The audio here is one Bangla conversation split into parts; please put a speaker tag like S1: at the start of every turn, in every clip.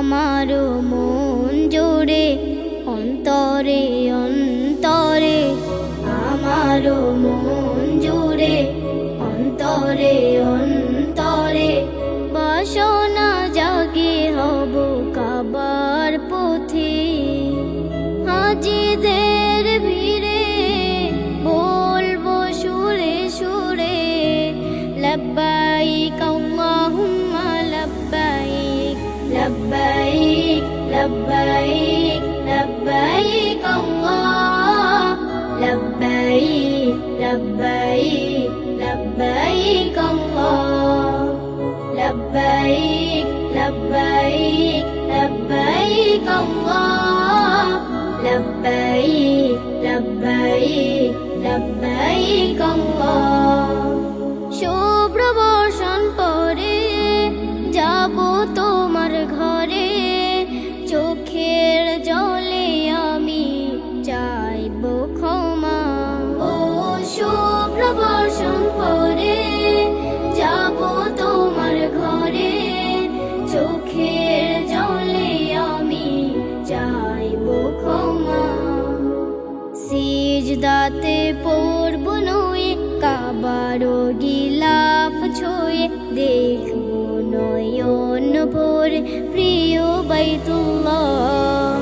S1: আমারও মন জোড়ে অন্তরে অন্তরে, আমারও মন জোড়ে অন্তরে অন্তরে, বাসনা জাগে হব কাবার পথে। হাজিদের ভিড়ে বলবো সুরে সুরে, লব্বাইক আল্লাহুম্মা লব্বাইক, লব্বাইক লব্বাইক লব্বাইক আল্লাহ, লব্বাইক লব্বাইক লব্বাইক আল্লাহ, লব্বাইক লব্বাইক লব্বাইক আল্লাহ, লব্বাইক লব্বাইক লব্বাইক আল্লাহ। শুভ্র বর্ষণ পরে যাব তোমার ঘরে, চোখের জলে আমি চাইব ক্ষমা। ও শুভ্র বর্ষণ পরে যাব তোমার ঘরে, চোখের জলে আমি চাইব ক্ষমা। সিজদাতে পড়ব নয়ে কাবারও গিলাফ ছুঁয়ে, দেখব নয়ন ভরে প্রিয় বাইতুল্লাহ।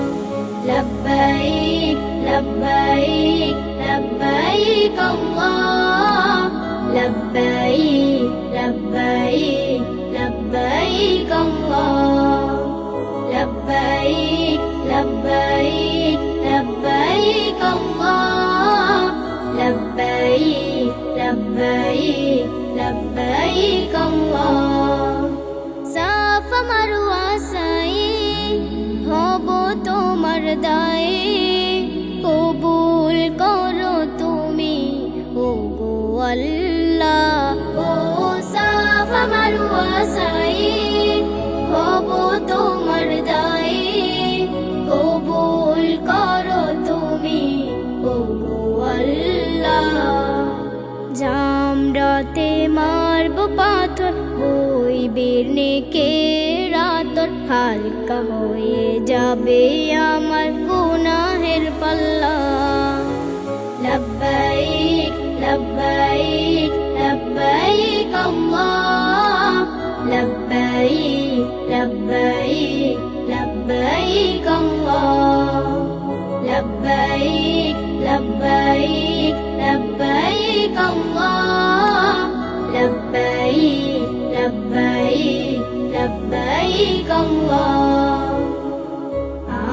S1: লব্বাইক লব্বাইক লব্বাইক আল্লাহ, লব্বাইক লব্বাইক লব্বাইক আল্লাহ, লব্বাইক লব্বাইক লব্বাইক আল্লাহ, লব্বাইক লব্বাইক লব্বাইক আল্লাহ। সাফা মারওয়া সায়ে হব তোমার দায়ে, কবুল করো তুমি ওগো আল্লাহ। ও সাফা মারওয়া সায়ে হব তোমার দায়ে, কবুল করো তুমি ওগো আল্লাহ। জামরাতে মারব পাথর, বইবে নেকের আতর, হালকা হয়ে যাবে আমার গুনাহের পাল্লা। লব্বাইক লব্বাইক লব্বাইক আল্লাহ, লব্বাইক লব্বাইক লব্বাইক আল্লাহ, লব্বাইক লব্বাইক লব্বাইক আল্লাহ, লব্বাইক লব্বাইক লব্বাইক আল্লাহ।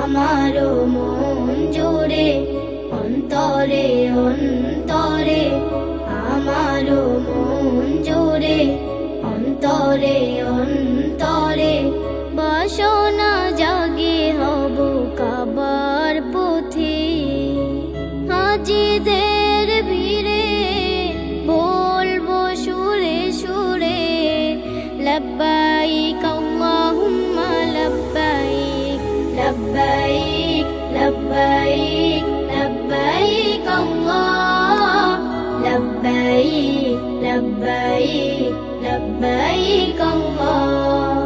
S1: আমারও মন জোড়ে অন্তরে অন্তরে, আমারও মন জোড়ে অন্তরে অন্তরে, বাসনা জাগে হব কাবার পথে। হাজিদের ভিড়ে বলবো সুরে সুরে, লব্বাইক আল্লাহুম্মা লব্বাইক, লব্বাইক লব্বাইক লব্বাইক আল্লাহ, লব্বাইক লব্বাইক লব্বাইক আল্লাহ,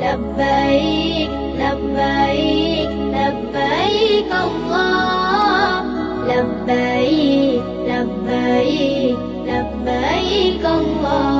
S1: লব্বাইক লব্বাইক লব্বাইক আল্লাহ, লব্বাইক লব্বাইক লব্বাইক আল্লাহ।